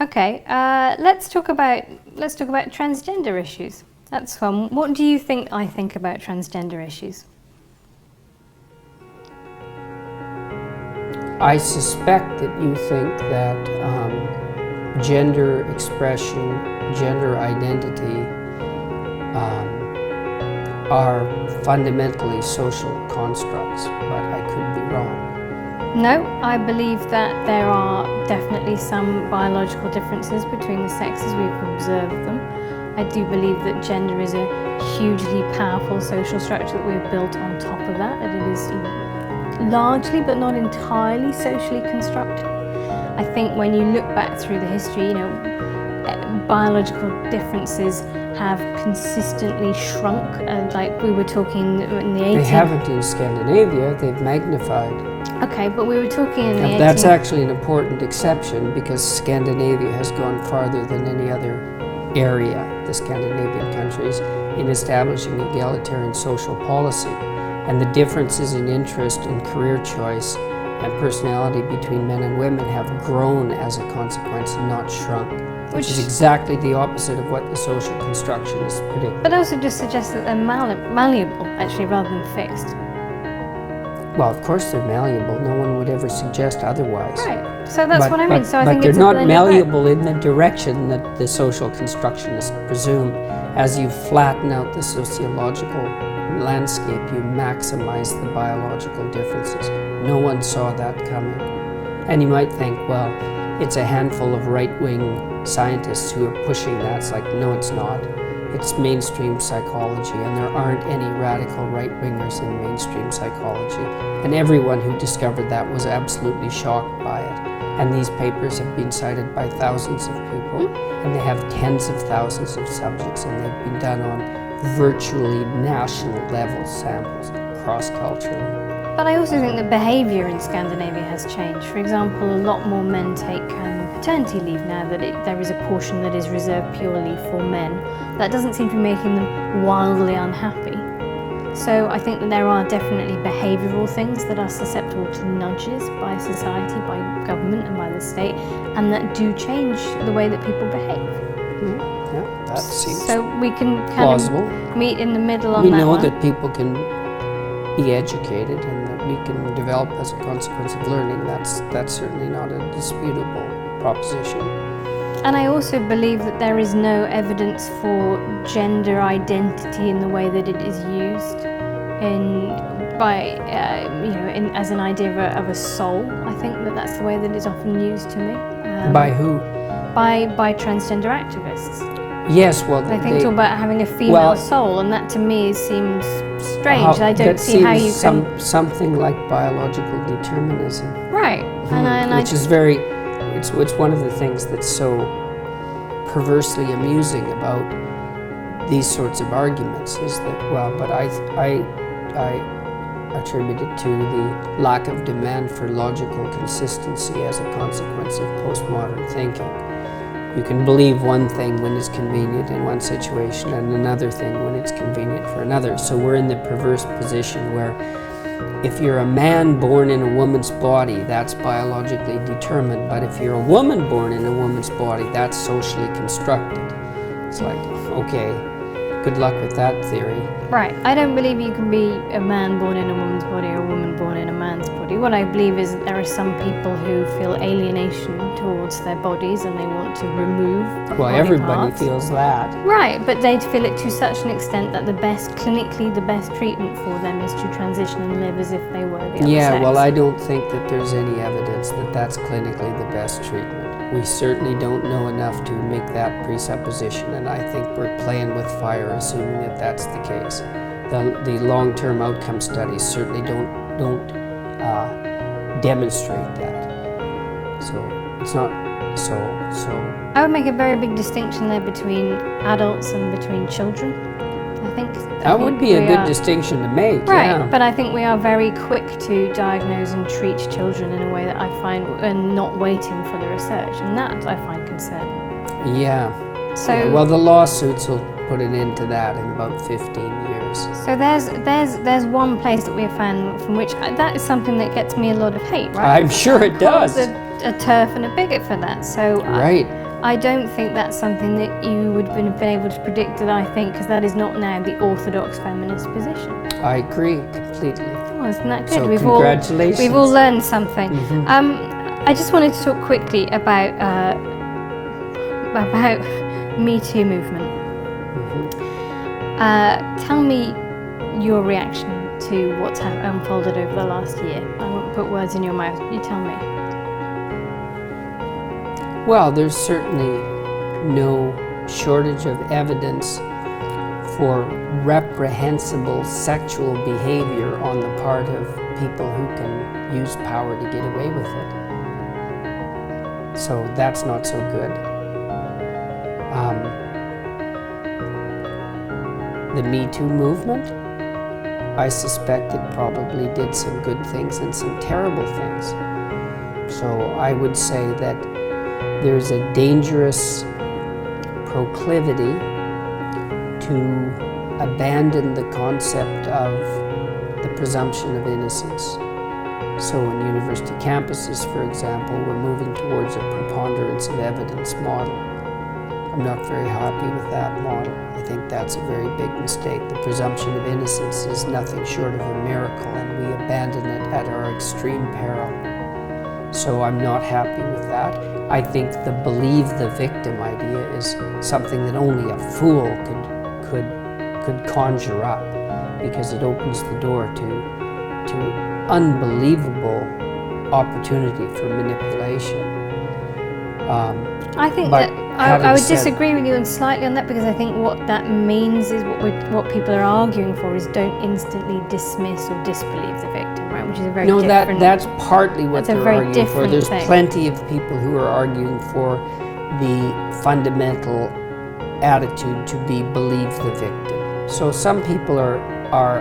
Okay, let's talk about transgender issues. That's fun. What do you think I think about transgender issues? I suspect that you think that gender expression, gender identity are fundamentally social constructs, but I could be wrong. No, I believe that there are definitely some biological differences between the sexes. We've observed them. I do believe that gender is a hugely powerful social structure that we've built on top of that, that it is largely but not entirely socially constructed. I think when you look back through the history, biological differences have consistently shrunk, like we were talking in the 18th... They haven't in Scandinavia, they've magnified. Okay, but we were talking in the 18th... That's actually an important exception because Scandinavia has gone farther than any other area, the Scandinavian countries, in establishing egalitarian social policy. And the differences in interest and career choice and personality between men and women have grown as a consequence and not shrunk, which is exactly the opposite of what the social construction is predicting. But also just suggests that they're malleable, actually, rather than fixed. Well, of course they're malleable. No one would ever suggest otherwise. Right. So that's what I mean. So I think they're it's not malleable in the direction that the social constructionists presume. As you flatten out the sociological landscape, you maximize the biological differences. No one saw that coming. And you might think, well, it's a handful of right-wing scientists who are pushing that. It's like, no, it's not. It's mainstream psychology, and there aren't any radical right-wingers in mainstream psychology. And everyone who discovered that was absolutely shocked by it. And these papers have been cited by thousands of people, and they have tens of thousands of subjects, and they've been done on virtually national level samples, cross-culturally. But I also think that behaviour in Scandinavia has changed. For example, a lot more men take paternity leave now that there is a portion that is reserved purely for men. That doesn't seem to be making them wildly unhappy. So I think that there are definitely behavioural things that are susceptible to nudges by society, by government and by the state, and that do change the way that people behave. Yeah, that seems so we can plausible. Of meet in the middle on that. We know that people can be educated and that we can develop as a consequence of learning. That's certainly not a disputable proposition. And I also believe that there is no evidence for gender identity in the way that it is used as an idea of a soul. I think that that's the way that it's often used to me. By who? By transgender activists. Yes, well, they talk about having a female soul, and that to me seems strange. I don't see how you can... something like biological determinism. Right. Which is very... It's one of the things that's so perversely amusing about these sorts of arguments is that, well, but I attribute it to the lack of demand for logical consistency as a consequence of postmodern thinking. You can believe one thing when it's convenient in one situation and another thing when it's convenient for another. So we're in the perverse position where if you're a man born in a woman's body, that's biologically determined. But if you're a woman born in a woman's body, that's socially constructed. It's like, okay, good luck with that theory. Right. I don't believe you can be a man born in a woman's body or a woman born in a man's body. What I believe is that there are some people who feel alienation towards their bodies and they want to remove Well, everybody feels that. Right, but they feel it to such an extent that clinically the best treatment for them is to transition and live as if they were the other sex. Well, I don't think that there's any evidence that that's clinically the best treatment. We certainly don't know enough to make that presupposition, and I think we're playing with fire assuming that that's the case. The long-term outcome studies certainly don't demonstrate that. So it's not so. I would make a very big distinction there between adults and between children. I think that would be a good distinction to make. Right, yeah. But I think we are very quick to diagnose and treat children in a way that I find, and not waiting for the research, and that I find concerning. Yeah. So well, the lawsuits will put an end to that in about 15 years. So there's one place that we have found from which that is something that gets me a lot of hate, right? I'm sure it does. A turf and a bigot for that. So right. I don't think that's something that you would have been able to predict, I think, because that is not now the orthodox feminist position. I agree completely. Oh, isn't that good? So congratulations. We've all learned something. I just wanted to talk quickly about MeToo movement. Tell me your reaction to what's unfolded over the last year. I won't put words in your mouth. You tell me. Well, there's certainly no shortage of evidence for reprehensible sexual behavior on the part of people who can use power to get away with it. So that's not so good. The MeToo movement, I suspect it probably did some good things and some terrible things. So I would say that there's a dangerous proclivity to abandon the concept of the presumption of innocence. So in university campuses, for example, we're moving towards a preponderance of evidence model. I'm not very happy with that model. I think that's a very big mistake. The presumption of innocence is nothing short of a miracle, and we abandon it at our extreme peril. So I'm not happy with that. I think the believe the victim idea is something that only a fool could conjure up, because it opens the door to unbelievable opportunity for manipulation. I think that I would disagree with you slightly on that, because I think what that means is what people are arguing for is don't instantly dismiss or disbelieve the victim, right? Which is a very different. That's partly what that's they're arguing for. There's thing. Plenty of people who are arguing for the fundamental attitude to be believe the victim. So some people are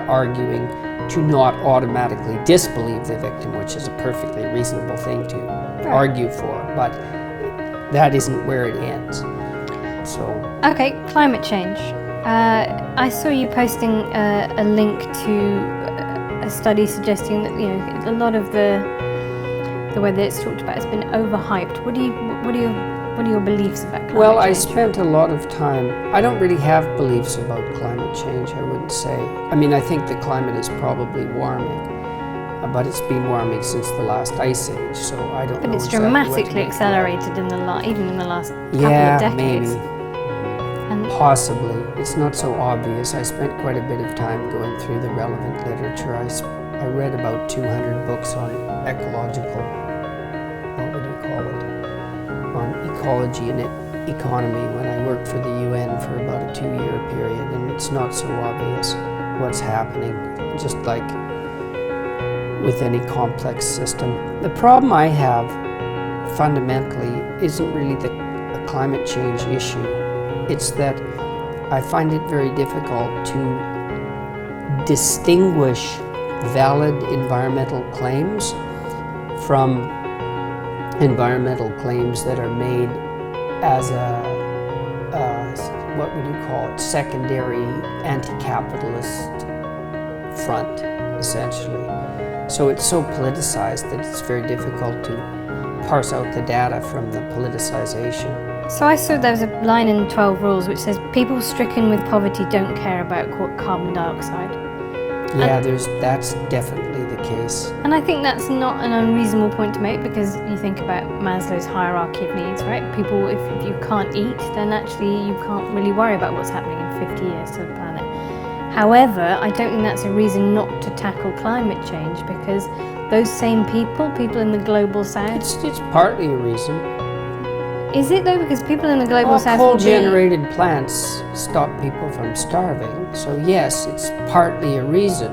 arguing to not automatically disbelieve the victim, which is a perfectly reasonable thing to argue for, but that isn't where it ends. So okay, climate change. I saw you posting a link to a study suggesting that a lot of the way that it's talked about has been overhyped. What are your beliefs about climate change? Well, I spent a lot of time. I don't really have beliefs about climate change, I wouldn't say. I mean, I think the climate is probably warming, but it's been warming since the last ice age, so I don't know. But it's exactly dramatically accelerated even in the last couple of decades. Maybe. Possibly. It's not so obvious. I spent quite a bit of time going through the relevant literature. I read about 200 books on ecological, what would you call it, on ecology and economy when I worked for the UN for about a 2-year period, and it's not so obvious what's happening, just like with any complex system. The problem I have fundamentally isn't really a climate change issue. It's that I find it very difficult to distinguish valid environmental claims from environmental claims that are made as what would you call it, secondary anti-capitalist front, essentially. So it's so politicized that it's very difficult to parse out the data from the politicization. So I saw there was a line in 12 Rules which says people stricken with poverty don't care about carbon dioxide. Yeah, that's definitely the case. And I think that's not an unreasonable point to make, because you think about Maslow's hierarchy of needs, right? People, if you can't eat, then actually you can't really worry about what's happening in 50 years to the planet. However, I don't think that's a reason not to tackle climate change, because those same people in the global south... It's partly a reason. Is it though? Because people in the global south... coal-generated plants stop people from starving. So yes, it's partly a reason.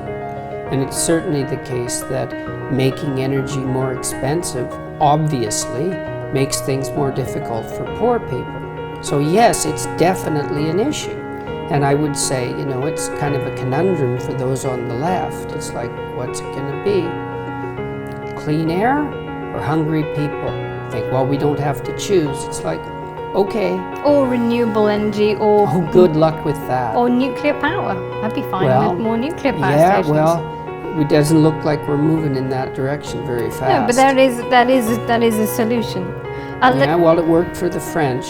And it's certainly the case that making energy more expensive, obviously, makes things more difficult for poor people. So yes, it's definitely an issue. And I would say, it's kind of a conundrum for those on the left. It's like, what's it going to be? Clean air or hungry people? Think, well, we don't have to choose. It's like, okay. Or renewable energy, or... Oh, good luck with that. Or nuclear power. I'd be fine with more nuclear power stations. Well, it doesn't look like we're moving in that direction very fast. No, but that is a solution. Yeah, well, it worked for the French.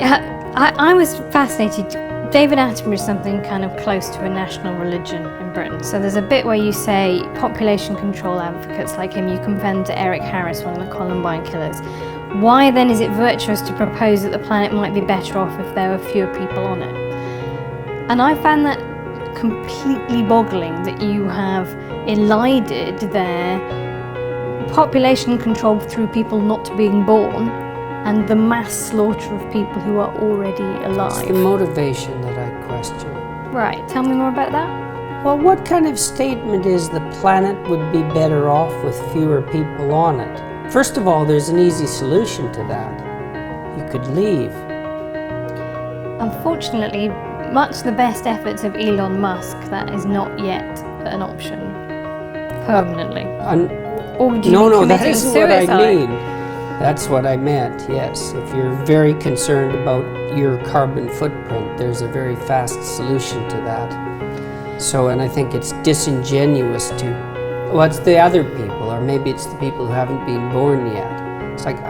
I was fascinated. David Attenborough is something kind of close to a national religion in Britain. So there's a bit where you say population control advocates like him, you compare them to Eric Harris, one of the Columbine killers. Why then is it virtuous to propose that the planet might be better off if there were fewer people on it? And I found that completely boggling, that you have elided their population control through people not being born and the mass slaughter of people who are already alive. It's the motivation that I question. Right, tell me more about that. Well, what kind of statement is the planet would be better off with fewer people on it? First of all, there's an easy solution to that. You could leave. Unfortunately, much the best efforts of Elon Musk, that is not yet an option permanently. Or would you no, be that committing isn't suicide? what I mean. That's what I meant, yes. If you're very concerned about your carbon footprint, there's a very fast solution to that. So, and I think it's disingenuous to, well, it's the other people, or maybe it's the people who haven't been born yet. It's like,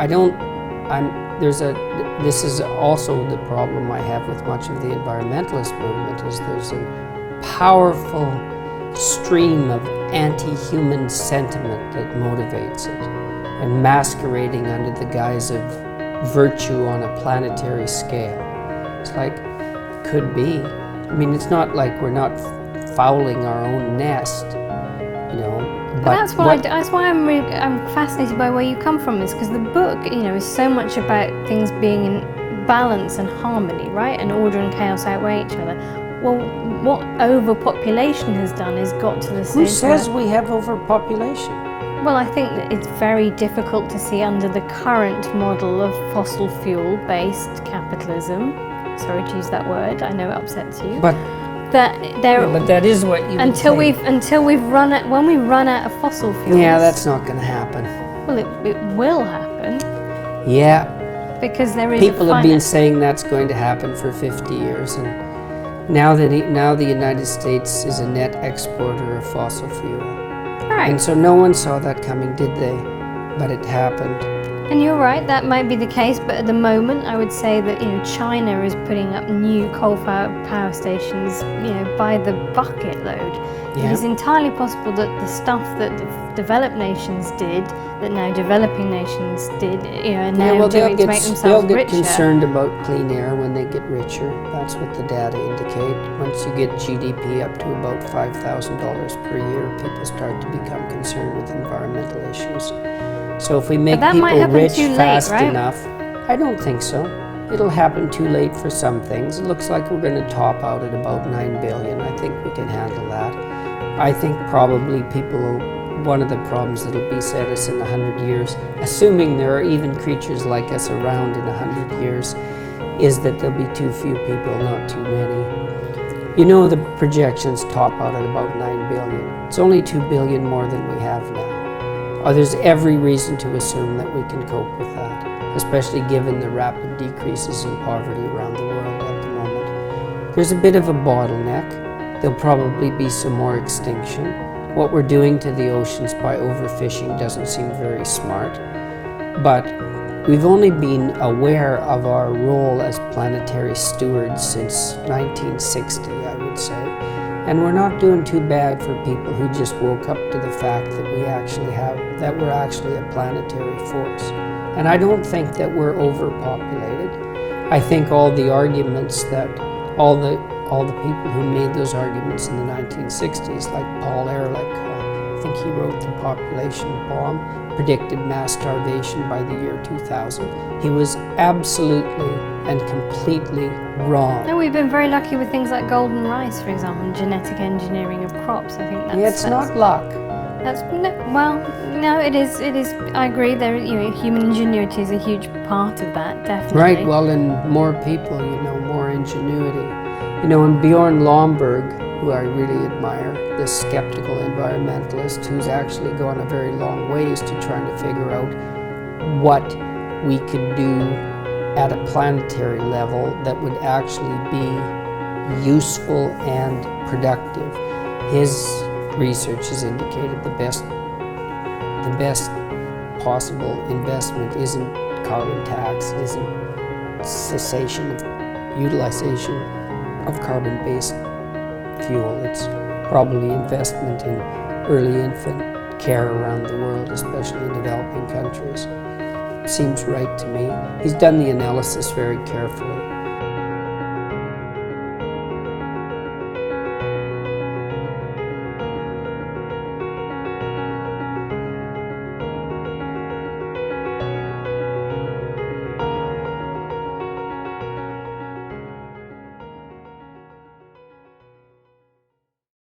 this is also the problem I have with much of the environmentalist movement, is there's a powerful stream of anti-human sentiment that motivates it, and masquerading under the guise of virtue on a planetary scale. It's like, could be. I mean, it's not like we're not fouling our own nest, you know. But that's why I'm fascinated by where you come from, is because the book, you know, is so much about things being in balance and harmony, right? And order and chaos outweigh each other. Well, what overpopulation has done is got to the same. Who says we have overpopulation? Well, I think that it's very difficult to see under the current model of fossil fuel-based capitalism. Sorry to use that word. I know it upsets you. But that is what you until we've run out, when we run out of fossil fuels. Yeah, that's not going to happen. Well, it will happen. Yeah. Because there is people have been saying that's going to happen for 50 years, and now the United States is a net exporter of fossil fuel. Right. And so no one saw that coming, did they? But it happened. And you're right, that might be the case, but at the moment I would say that, you know, China is putting up new coal-fired power stations, you know, by the bucket load. Yeah. It is entirely possible that the stuff that developed nations did, that now developing nations did, you know, and now doing to make themselves richer. They'll get concerned about clean air when they get richer. That's what the data indicate. Once you get GDP up to about $5,000 per year, people start to become concerned with environmental issues. So if we make people rich fast enough, I don't think so. It'll happen too late for some things. It looks like we're going to top out at about 9 billion. I think we can handle that. I think probably one of the problems that'll beset us in 100 years, assuming there are even creatures like us around in 100 years, is that there'll be too few people, not too many. You know, the projections top out at about 9 billion. It's only 2 billion more than we have now. There's every reason to assume that we can cope with that, especially given the rapid decreases in poverty around the world at the moment. There's a bit of a bottleneck. There'll probably be some more extinction. What we're doing to the oceans by overfishing doesn't seem very smart, but we've only been aware of our role as planetary stewards since 1960, I would say. And we're not doing too bad for people who just woke up to the fact that we're actually a planetary force. And I don't think that we're overpopulated. I think all the arguments that all the people who made those arguments in the 1960s, like Paul Ehrlich, I think he wrote The Population Bomb, predicted mass starvation by the year 2000. He was absolutely and completely wrong. No, we've been very lucky with things like golden rice, for example, and genetic engineering of crops. I think that's not luck. No, it is. I agree. Human ingenuity is a huge part of that, definitely. Right. Well, and more people, more ingenuity. And Bjorn Lomborg, who I really admire, this skeptical environmentalist who's actually gone a very long ways to trying to figure out what we could do at a planetary level that would actually be useful and productive. His research has indicated the best possible investment isn't carbon tax, it isn't cessation of utilization of carbon-based fuel. It's probably investment in early infant care around the world, especially in developing countries. Seems right to me. He's done the analysis very carefully.